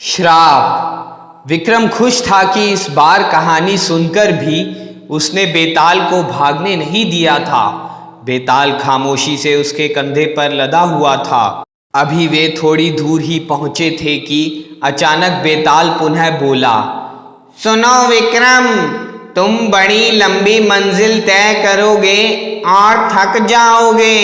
श्राप। विक्रम खुश था कि इस बार कहानी सुनकर भी उसने बेताल को भागने नहीं दिया था। बेताल खामोशी से उसके कंधे पर लदा हुआ था। अभी वे थोड़ी दूर ही पहुंचे थे कि अचानक बेताल पुनः बोला, सुनो विक्रम, तुम बड़ी लंबी मंजिल तय करोगे और थक जाओगे,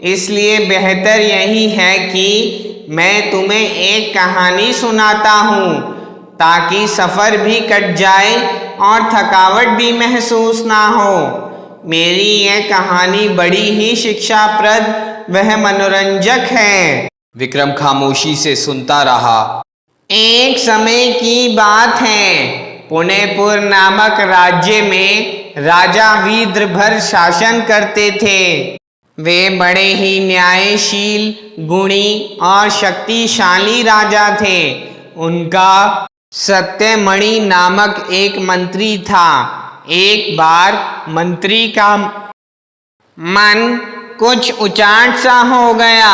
इसलिए बेहतर यही है कि मैं तुम्हें एक कहानी सुनाता हूँ ताकि सफ़र भी कट जाए और थकावट भी महसूस ना हो। मेरी यह कहानी बड़ी ही शिक्षाप्रद वह मनोरंजक है। विक्रम खामोशी से सुनता रहा। एक समय की बात है, पुणेपुर नामक राज्य में राजा वीरभद्र शासन करते थे। वे बड़े ही न्यायशील, गुणी और शक्तिशाली राजा थे। उनका सत्यमणि नामक एक मंत्री था। एक बार मंत्री का मन कुछ उचाट सा हो गया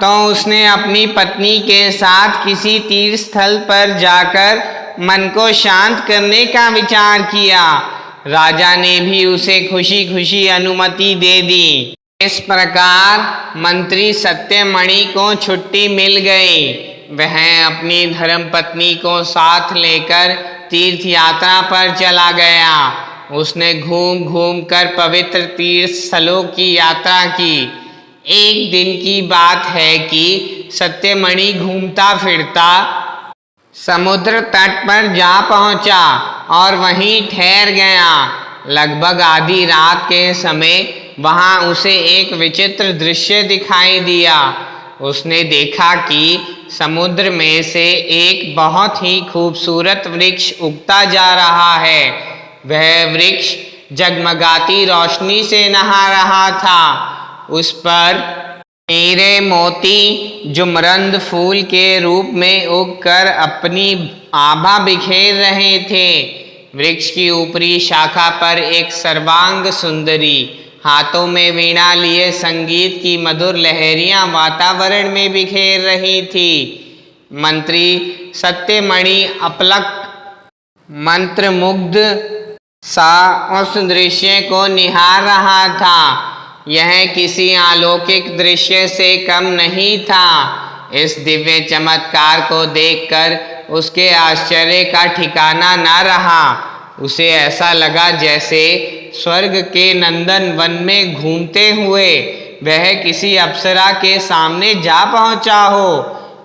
तो उसने अपनी पत्नी के साथ किसी तीर्थ स्थल पर जाकर मन को शांत करने का विचार किया। राजा ने भी उसे खुशी खुशी अनुमति दे दी। इस प्रकार मंत्री सत्यमणि को छुट्टी मिल गई। वह अपनी धर्मपत्नी को साथ लेकर तीर्थ यात्रा पर चला गया। उसने घूम घूम कर पवित्र तीर्थ स्थलों की यात्रा की। एक दिन की बात है कि सत्यमणि घूमता फिरता समुद्र तट पर जा पहुंचा और वहीं ठहर गया। लगभग आधी रात के समय वहां उसे एक विचित्र दृश्य दिखाई दिया। उसने देखा कि समुद्र में से एक बहुत ही खूबसूरत वृक्ष उगता जा रहा है। वह वृक्ष जगमगाती रोशनी से नहा रहा था। उस पर हीरे मोती जुमरंद फूल के रूप में उगकर अपनी आभा बिखेर रहे थे। वृक्ष की ऊपरी शाखा पर एक सर्वांग सुंदरी हाथों में वीणा लिए संगीत की मधुर लहरियां वातावरण में बिखेर रही थी। मंत्री सत्यमणि अपलक मंत्रमुग्ध सा उस दृश्य को निहार रहा था। यह किसी अलौकिक दृश्य से कम नहीं था। इस दिव्य चमत्कार को देखकर उसके आश्चर्य का ठिकाना न रहा। उसे ऐसा लगा जैसे स्वर्ग के नंदन वन में घूमते हुए वह किसी अप्सरा के सामने जा पहुंचा हो।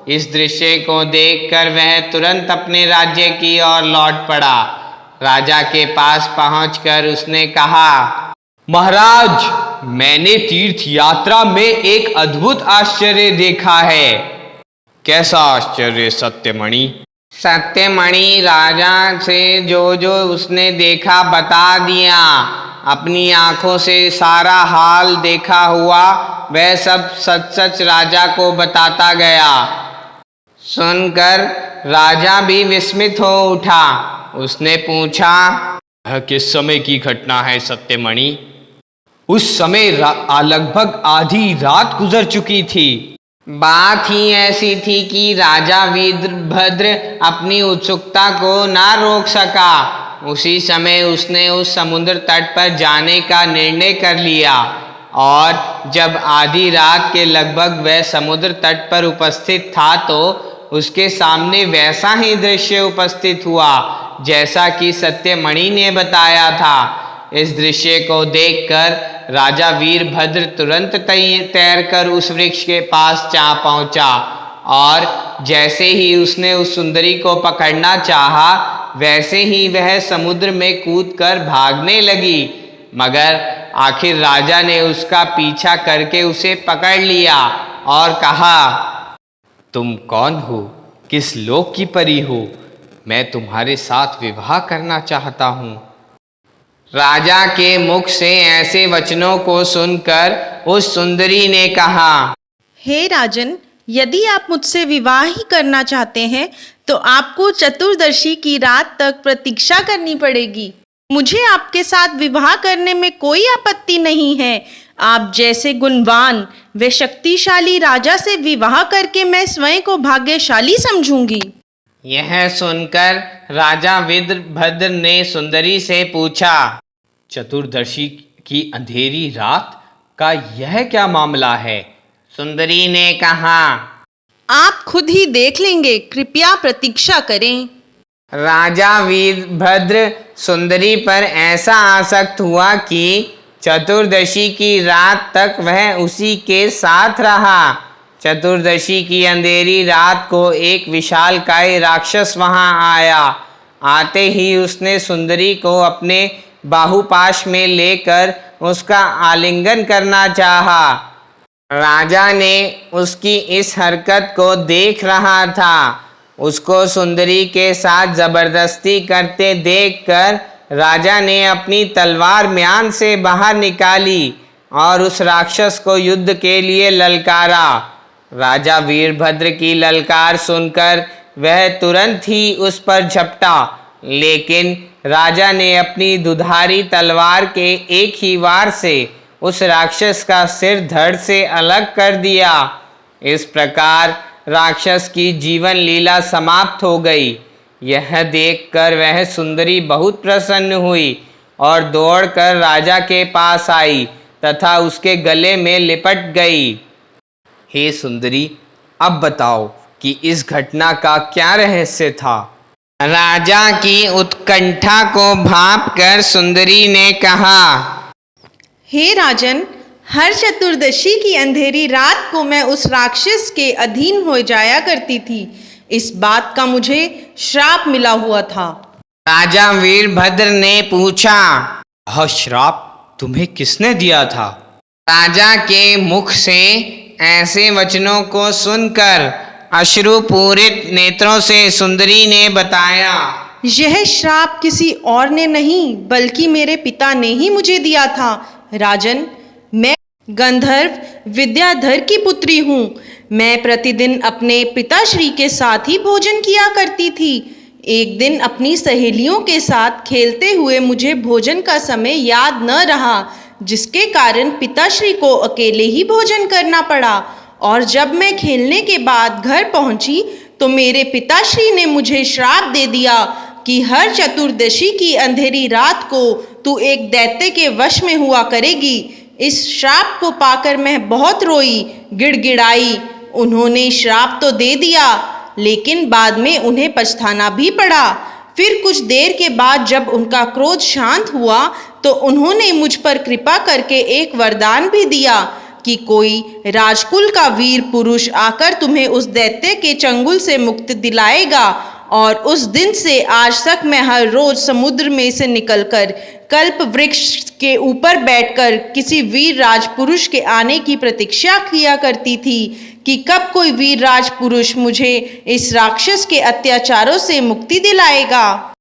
इस दृश्य को देखकर वह तुरंत अपने राज्य की ओर लौट पड़ा। राजा के पास पहुंचकर उसने कहा, महाराज, मैंने तीर्थ यात्रा में एक अद्भुत आश्चर्य देखा है। कैसा आश्चर्य सत्यमणि? सत्यमणि राजा से जो उसने देखा बता दिया। अपनी आंखों से सारा हाल देखा हुआ वह सब सच सच राजा को बताता गया। सुनकर राजा भी विस्मित हो उठा। उसने पूछा, यह किस समय की घटना है सत्यमणि? उस समय लगभग आधी रात गुजर चुकी थी। बात ही ऐसी थी कि राजा वीरभद्र अपनी उत्सुकता को ना रोक सका। उसी समय उसने उस समुद्र तट पर जाने का निर्णय कर लिया और जब आधी रात के लगभग वह समुद्र तट पर उपस्थित था तो उसके सामने वैसा ही दृश्य उपस्थित हुआ जैसा कि सत्यमणि ने बताया था। इस दृश्य को देखकर राजा वीरभद्र तुरंत तैरकर उस वृक्ष के पास जा पहुंचा और जैसे ही उसने उस सुंदरी को पकड़ना चाहा वैसे ही वह समुद्र में कूदकर भागने लगी। मगर आखिर राजा ने उसका पीछा करके उसे पकड़ लिया और कहा, तुम कौन हो? किस लोक की परी हो? मैं तुम्हारे साथ विवाह करना चाहता हूँ। राजा के मुख से ऐसे वचनों को सुनकर उस सुंदरी ने कहा, हे राजन, यदि आप मुझसे विवाह ही करना चाहते हैं तो आपको चतुर्दशी की रात तक प्रतीक्षा करनी पड़ेगी। मुझे आपके साथ विवाह करने में कोई आपत्ति नहीं है। आप जैसे गुणवान व शक्तिशाली राजा से विवाह करके मैं स्वयं को भाग्यशाली समझूंगी। यह सुनकर राजा वीरभद्र ने सुंदरी से पूछा, चतुर्दशी की अंधेरी रात का यह क्या मामला है? सुंदरी ने कहा, आप खुद ही देख लेंगे, कृपया प्रतीक्षा करें। राजा वीरभद्र सुंदरी पर ऐसा आसक्त हुआ कि चतुर्दशी की रात तक वह उसी के साथ रहा। चतुर्दशी की अंधेरी रात को एक विशालकाय राक्षस वहां आया। आते ही उसने सुंदरी को अपने बाहुपाश में लेकर उसका आलिंगन करना चाहा। राजा ने उसकी इस हरकत को देख रहा था। उसको सुंदरी के साथ जबरदस्ती करते देखकर राजा ने अपनी तलवार म्यान से बाहर निकाली और उस राक्षस को युद्ध के लिए ललकारा। राजा वीरभद्र की ललकार सुनकर वह तुरंत ही उस पर झपटा, लेकिन राजा ने अपनी दुधारी तलवार के एक ही वार से उस राक्षस का सिर धड़ से अलग कर दिया। इस प्रकार राक्षस की जीवन लीला समाप्त हो गई। यह देखकर वह सुंदरी बहुत प्रसन्न हुई और दौड़कर राजा के पास आई तथा उसके गले में लिपट गई। हे सुंदरी, अब बताओ कि इस घटना का क्या रहस्य था? राजा की उत्कंठा को भांपकर सुंदरी ने कहा, हे राजन, हर चतुर्दशी की अंधेरी रात को मैं उस राक्षस के अधीन हो जाया करती थी। इस बात का मुझे श्राप मिला हुआ था। राजा वीरभद्र ने पूछा, वह श्राप तुम्हें किसने दिया था? राजा के मुख से ऐसे वचनों को सुनकर अश्रुपूरित नेत्रों से सुंदरी ने बताया, यह श्राप किसी और ने नहीं बल्कि मेरे पिता ने ही मुझे दिया था। राजन, मैं गंधर्व विद्याधर की पुत्री हूँ। मैं प्रतिदिन अपने पिताश्री के साथ ही भोजन किया करती थी। एक दिन अपनी सहेलियों के साथ खेलते हुए मुझे भोजन का समय याद न रहा, जिसके कारण पिताश्री को अकेले ही भोजन करना पड़ा। और जब मैं खेलने के बाद घर पहुंची तो मेरे पिताश्री ने मुझे श्राप दे दिया कि हर चतुर्दशी की अंधेरी रात को तू एक दैत्य के वश में हुआ करेगी। इस श्राप को पाकर मैं बहुत रोई, गिड़गिड़ाई। उन्होंने श्राप तो दे दिया, लेकिन बाद में उन्हें पछताना भी पड़ा। फिर कुछ देर के बाद जब उनका क्रोध शांत हुआ तो उन्होंने मुझ पर कृपा करके एक वरदान भी दिया कि कोई राजकुल का वीर पुरुष आकर तुम्हें उस दैत्य के चंगुल से मुक्ति दिलाएगा। और उस दिन से आज तक मैं हर रोज समुद्र में से निकलकर कल्प वृक्ष के ऊपर बैठकर किसी वीर राजपुरुष के आने की प्रतीक्षा किया करती थी कि कब कोई वीर राजपुरुष मुझे इस राक्षस के अत्याचारों से मुक्ति दिलाएगा।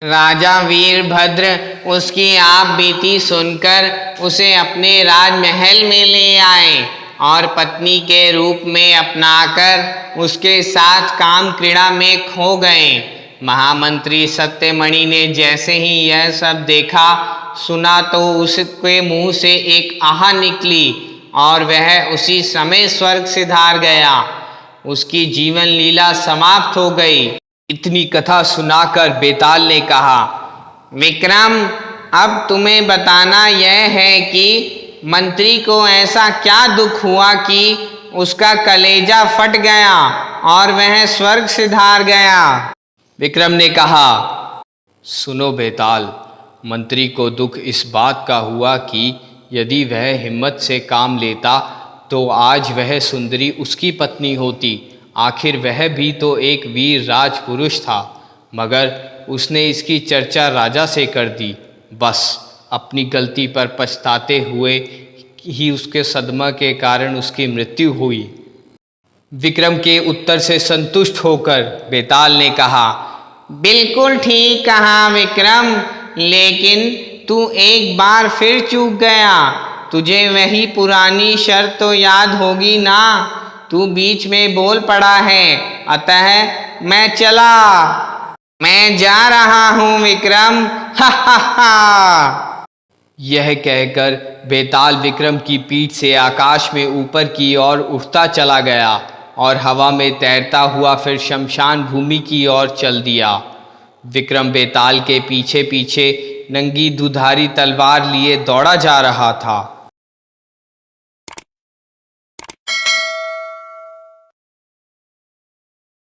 राजा वीरभद्र उसकी आप बीती सुनकर उसे अपने राजमहल में ले आए और पत्नी के रूप में अपनाकर उसके साथ काम क्रीड़ा में खो गए। महामंत्री सत्यमणि ने जैसे ही यह सब देखा सुना तो उसके मुंह से एक आह निकली और वह उसी समय स्वर्ग सिधार गया। उसकी जीवन लीला समाप्त हो गई। इतनी कथा सुनाकर बेताल ने कहा, विक्रम, अब तुम्हें बताना यह है कि मंत्री को ऐसा क्या दुख हुआ कि उसका कलेजा फट गया और वह स्वर्ग सिधार गया। विक्रम ने कहा, सुनो बेताल, मंत्री को दुख इस बात का हुआ कि यदि वह हिम्मत से काम लेता तो आज वह सुंदरी उसकी पत्नी होती। आखिर वह भी तो एक वीर राजपुरुष था, मगर उसने इसकी चर्चा राजा से कर दी। बस अपनी गलती पर पछताते हुए ही उसके सदमा के कारण उसकी मृत्यु हुई। विक्रम के उत्तर से संतुष्ट होकर बेताल ने कहा, बिल्कुल ठीक कहा विक्रम, लेकिन तू एक बार फिर चूक गया। तुझे वही पुरानी शर्त तो याद होगी ना? तू बीच में बोल पड़ा है, अतः मैं चला। मैं जा रहा हूँ विक्रम, हा हा हा। यह कहकर बेताल विक्रम की पीठ से आकाश में ऊपर की ओर उठता चला गया और हवा में तैरता हुआ फिर शमशान भूमि की ओर चल दिया। विक्रम बेताल के पीछे पीछे नंगी दुधारी तलवार लिए दौड़ा जा रहा था।